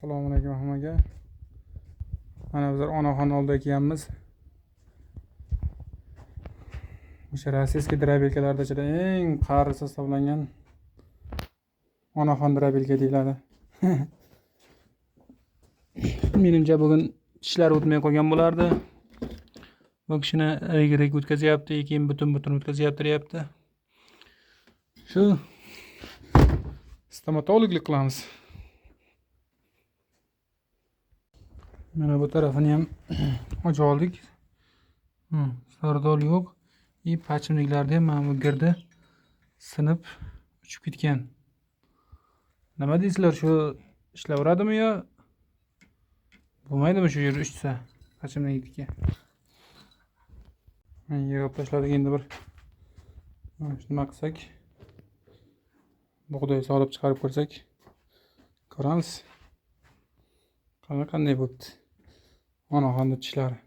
Assalomu alaykum hammaga. Mana bizlar onaxon oldida ekanmiz. O'sha rossiyskiy drabelkalarda ichida eng qarisi hisoblangan onaxon drabelka deyiladi. Menimcha bugun tishlari o'tmay qolgan bo'lardi. Bu kishini rig o'tkazyapti, keyin butun o'tkazyapti deyapti. Shu stomatologlik qilamiz. Mana bu tarafini ham ochib oldik. Sardol yo'q. Pachimliklarda ham mana bu girdi sinib uchib ketgan. Nima deysizlar, shu ishlayveradimi yo bo'lmaydimi shu yerda uchsa pachimlikniki? Yig'ib tashladik. Endi bir nima qilsak, bug'doy solib chiqarib ko'rsak ko'ramiz qanday bo'libdi onaxonni tishlari.